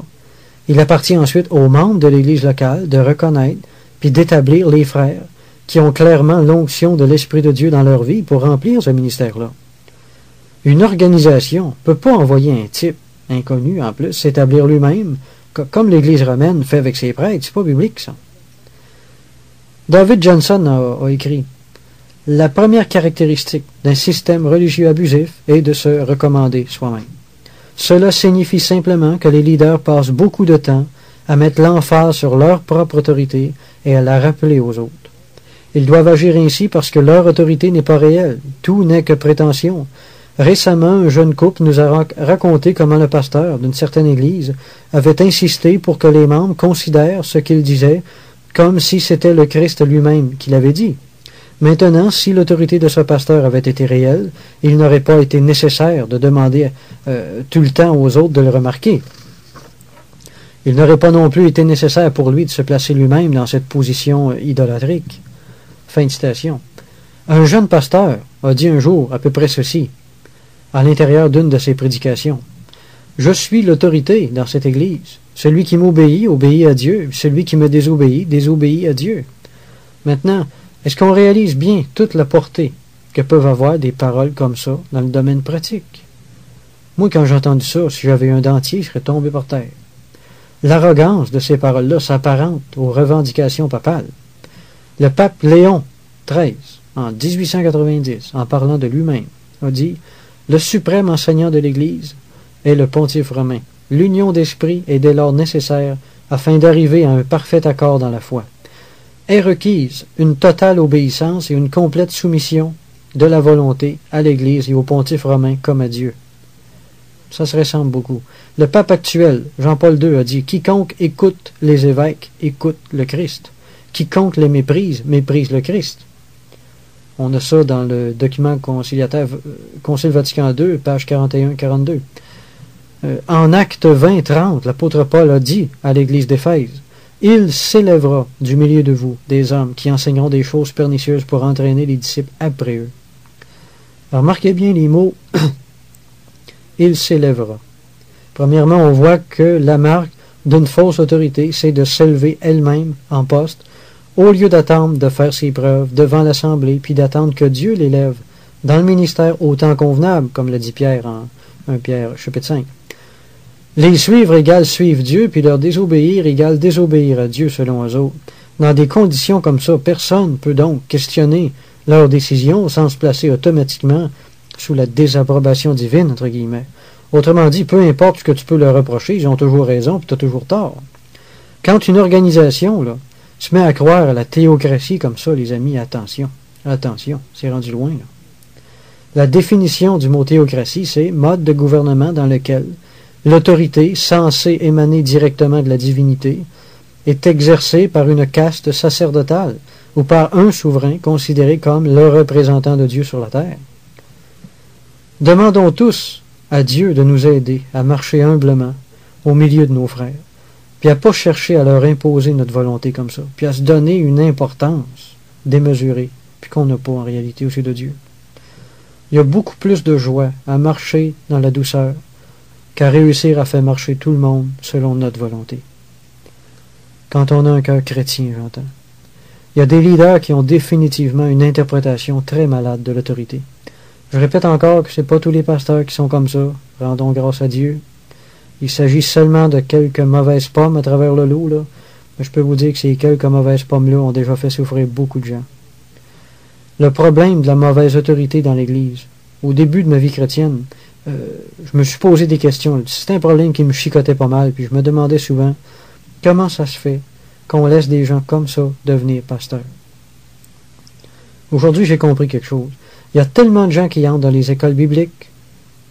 Il appartient ensuite aux membres de l'Église locale de reconnaître puis d'établir les frères qui ont clairement l'onction de l'Esprit de Dieu dans leur vie pour remplir ce ministère-là. Une organisation ne peut pas envoyer un type inconnu, en plus, s'établir lui-même, comme l'Église romaine fait avec ses prêtres. C'est pas biblique, ça. David Johnson a écrit « La première caractéristique d'un système religieux abusif est de se recommander soi-même. Cela signifie simplement que les leaders passent beaucoup de temps à mettre l'emphase sur leur propre autorité et à la rappeler aux autres. Ils doivent agir ainsi parce que leur autorité n'est pas réelle. Tout n'est que prétention. Récemment, un jeune couple nous a raconté comment le pasteur d'une certaine église avait insisté pour que les membres considèrent ce qu'il disait comme si c'était le Christ lui-même qui l'avait dit. Maintenant, si l'autorité de ce pasteur avait été réelle, il n'aurait pas été nécessaire de demander tout le temps aux autres de le remarquer. Il n'aurait pas non plus été nécessaire pour lui de se placer lui-même dans cette position idolâtrique. » Fin de citation. Un jeune pasteur a dit un jour à peu près ceci, à l'intérieur d'une de ses prédications. « Je suis l'autorité dans cette Église. Celui qui m'obéit, obéit à Dieu. Celui qui me désobéit, désobéit à Dieu. » Maintenant, est-ce qu'on réalise bien toute la portée que peuvent avoir des paroles comme ça dans le domaine pratique? Moi, quand j'ai entendu ça, si j'avais un dentier, je serais tombé par terre. L'arrogance de ces paroles-là s'apparente aux revendications papales. Le pape Léon XIII, en 1890, en parlant de lui-même, a dit « Le suprême enseignant de l'Église est le pontife romain. L'union d'esprit est dès lors nécessaire afin d'arriver à un parfait accord dans la foi. Est requise une totale obéissance et une complète soumission de la volonté à l'Église et au pontife romain comme à Dieu. » Ça se ressemble beaucoup. Le pape actuel, Jean-Paul II, a dit « Quiconque écoute les évêques écoute le Christ. Quiconque les méprise, méprise le Christ. » On a ça dans le document conciliataire Concile Vatican II, page 41-42. En acte 20-30, l'apôtre Paul a dit à l'Église d'Éphèse « Il s'élèvera du milieu de vous des hommes qui enseigneront des choses pernicieuses pour entraîner les disciples après eux. » Remarquez bien les mots « Il s'élèvera ». Premièrement, on voit que la marque d'une fausse autorité, c'est de s'élever elle-même en poste, au lieu d'attendre de faire ses preuves devant l'Assemblée, puis d'attendre que Dieu l'élève dans le ministère au temps convenable, comme le dit Pierre en 1 Pierre chapitre 5. Les suivre égale suivre Dieu, puis leur désobéir égale désobéir à Dieu selon eux autres. Dans des conditions comme ça, personne ne peut donc questionner leur décision sans se placer automatiquement sous la désapprobation divine, entre guillemets. Autrement dit, peu importe ce que tu peux leur reprocher, ils ont toujours raison, puis tu as toujours tort. Quand une organisation là, se met à croire à la théocratie comme ça, les amis, attention, attention, c'est rendu loin. Là. La définition du mot théocratie, c'est mode de gouvernement dans lequel l'autorité, censée émaner directement de la divinité, est exercée par une caste sacerdotale ou par un souverain considéré comme le représentant de Dieu sur la terre. Demandons tous à Dieu de nous aider à marcher humblement au milieu de nos frères, puis à ne pas chercher à leur imposer notre volonté comme ça, puis à se donner une importance démesurée, puis qu'on n'a pas en réalité aussi de Dieu. Il y a beaucoup plus de joie à marcher dans la douceur qu'à réussir à faire marcher tout le monde selon notre volonté. Quand on a un cœur chrétien, j'entends. Il y a des leaders qui ont définitivement une interprétation très malade de l'autorité. Je répète encore que ce n'est pas tous les pasteurs qui sont comme ça. Rendons grâce à Dieu. Il s'agit seulement de quelques mauvaises pommes à travers le lot, là. Mais je peux vous dire que ces quelques mauvaises pommes-là ont déjà fait souffrir beaucoup de gens. Le problème de la mauvaise autorité dans l'Église, au début de ma vie chrétienne, je me suis posé des questions. C'était un problème qui me chicotait pas mal, puis je me demandais souvent comment ça se fait qu'on laisse des gens comme ça devenir pasteurs. Aujourd'hui, j'ai compris quelque chose. Il y a tellement de gens qui entrent dans les écoles bibliques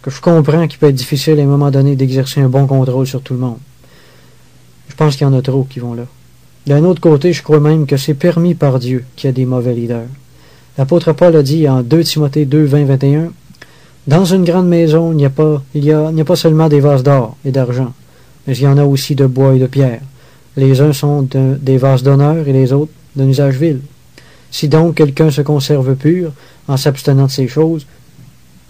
que je comprends qu'il peut être difficile à un moment donné d'exercer un bon contrôle sur tout le monde. Je pense qu'il y en a trop qui vont là. D'un autre côté, je crois même que c'est permis par Dieu qu'il y a des mauvais leaders. L'apôtre Paul a dit en 2 Timothée 2, 20, 21, « Dans une grande maison, il n'y a pas seulement des vases d'or et d'argent, mais il y en a aussi de bois et de pierre. Les uns sont des vases d'honneur et les autres d'un usage vil. Si donc quelqu'un se conserve pur, en s'abstenant de ces choses,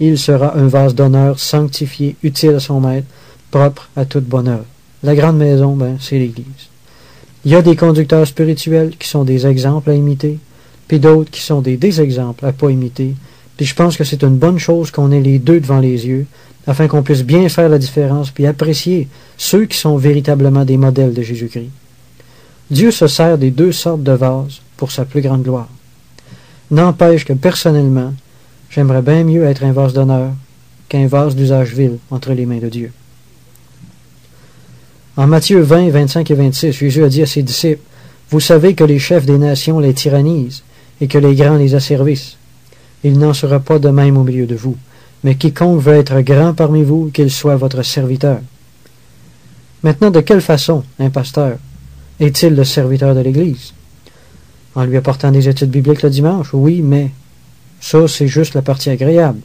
il sera un vase d'honneur sanctifié, utile à son maître, propre à toute bonne œuvre. » La grande maison, c'est l'Église. Il y a des conducteurs spirituels qui sont des exemples à imiter, puis d'autres qui sont des désexemples à pas imiter. Puis je pense que c'est une bonne chose qu'on ait les deux devant les yeux, afin qu'on puisse bien faire la différence, puis apprécier ceux qui sont véritablement des modèles de Jésus-Christ. Dieu se sert des deux sortes de vases pour sa plus grande gloire. N'empêche que personnellement, j'aimerais bien mieux être un vase d'honneur qu'un vase d'usage vil entre les mains de Dieu. En Matthieu 20, 25 et 26, Jésus a dit à ses disciples, « Vous savez que les chefs des nations les tyrannisent et que les grands les asservissent. Il n'en sera pas de même au milieu de vous, mais quiconque veut être grand parmi vous, qu'il soit votre serviteur. » Maintenant, de quelle façon un pasteur est-il le serviteur de l'Église? En lui apportant des études bibliques le dimanche? Oui, mais ça, c'est juste la partie agréable.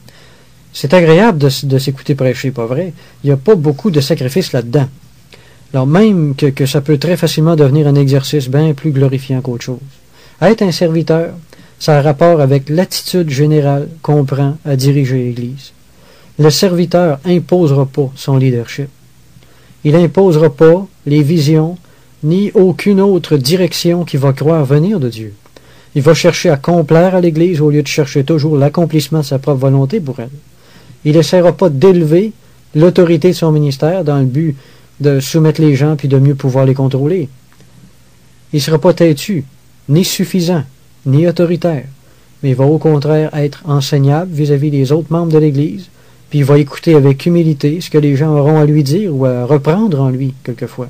C'est agréable de s'écouter prêcher, pas vrai? Il n'y a pas beaucoup de sacrifices là-dedans. Alors même que ça peut très facilement devenir un exercice bien plus glorifiant qu'autre chose. Être un serviteur, ça a rapport avec l'attitude générale qu'on prend à diriger l'Église. Le serviteur n'imposera pas son leadership. Il n'imposera pas les visions ni aucune autre direction qui va croire venir de Dieu. Il va chercher à complaire à l'Église au lieu de chercher toujours l'accomplissement de sa propre volonté pour elle. Il n'essaiera pas d'élever l'autorité de son ministère dans le but de soumettre les gens puis de mieux pouvoir les contrôler. Il ne sera pas têtu, ni suffisant, ni autoritaire, mais il va au contraire être enseignable vis-à-vis des autres membres de l'Église, puis il va écouter avec humilité ce que les gens auront à lui dire ou à reprendre en lui, quelquefois.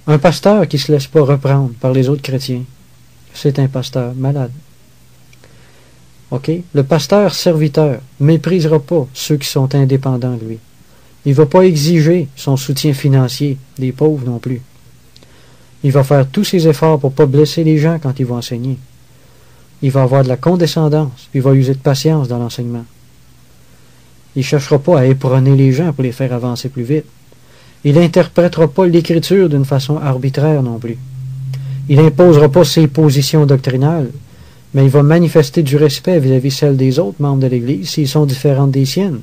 Un pasteur qui ne se laisse pas reprendre par les autres chrétiens, c'est un pasteur malade. OK? Le pasteur serviteur ne méprisera pas ceux qui sont indépendants de lui. Il ne va pas exiger son soutien financier des pauvres non plus. Il va faire tous ses efforts pour ne pas blesser les gens quand il va enseigner. Il va avoir de la condescendance, puis il va user de patience dans l'enseignement. Il ne cherchera pas à éperonner les gens pour les faire avancer plus vite. Il n'interprétera pas l'Écriture d'une façon arbitraire non plus. Il n'imposera pas ses positions doctrinales, mais il va manifester du respect vis-à-vis celles des autres membres de l'Église s'ils sont différentes des siennes.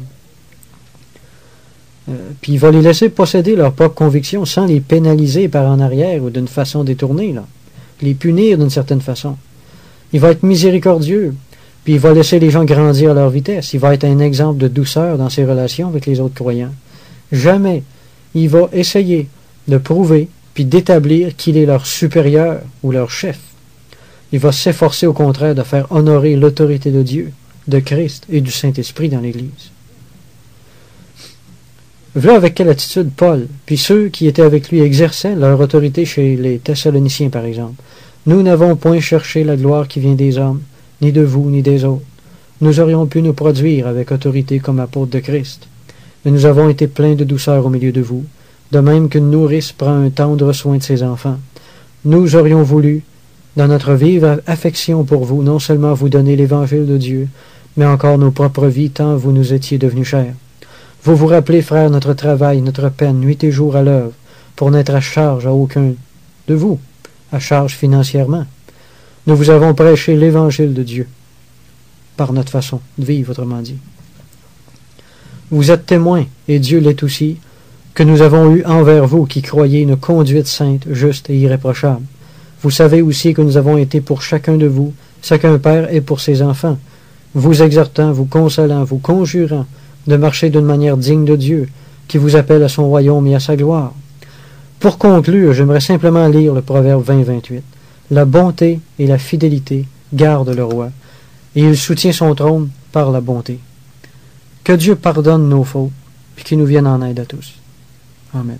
Puis il va les laisser posséder leurs propres convictions sans les pénaliser par en arrière ou d'une façon détournée, là. Les punir d'une certaine façon. Il va être miséricordieux, puis il va laisser les gens grandir à leur vitesse. Il va être un exemple de douceur dans ses relations avec les autres croyants. Jamais il va essayer de prouver puis d'établir qu'il est leur supérieur ou leur chef. Il va s'efforcer au contraire de faire honorer l'autorité de Dieu, de Christ et du Saint-Esprit dans l'Église. Voilà avec quelle attitude Paul, puis ceux qui étaient avec lui exerçaient leur autorité chez les Thessaloniciens, par exemple. Nous n'avons point cherché la gloire qui vient des hommes, ni de vous, ni des autres. Nous aurions pu nous produire avec autorité comme apôtres de Christ. Mais nous avons été pleins de douceur au milieu de vous, de même qu'une nourrice prend un tendre soin de ses enfants. Nous aurions voulu, dans notre vive affection pour vous, non seulement vous donner l'Évangile de Dieu, mais encore nos propres vies, tant vous nous étiez devenus chers. Vous vous rappelez, frères, notre travail, notre peine, nuit et jour à l'œuvre, pour n'être à charge à aucun de vous, à charge financièrement. Nous vous avons prêché l'Évangile de Dieu, par notre façon de vivre, autrement dit. Vous êtes témoins, et Dieu l'est aussi, que nous avons eu envers vous qui croyez une conduite sainte, juste et irréprochable. Vous savez aussi que nous avons été pour chacun de vous, chacun père et pour ses enfants, vous exhortant, vous consolant, vous conjurant de marcher d'une manière digne de Dieu, qui vous appelle à son royaume et à sa gloire. Pour conclure, j'aimerais simplement lire le Proverbe 20-28. La bonté et la fidélité gardent le roi, et il soutient son trône par la bonté. Que Dieu pardonne nos fautes, puis qu'il nous vienne en aide à tous. Amen.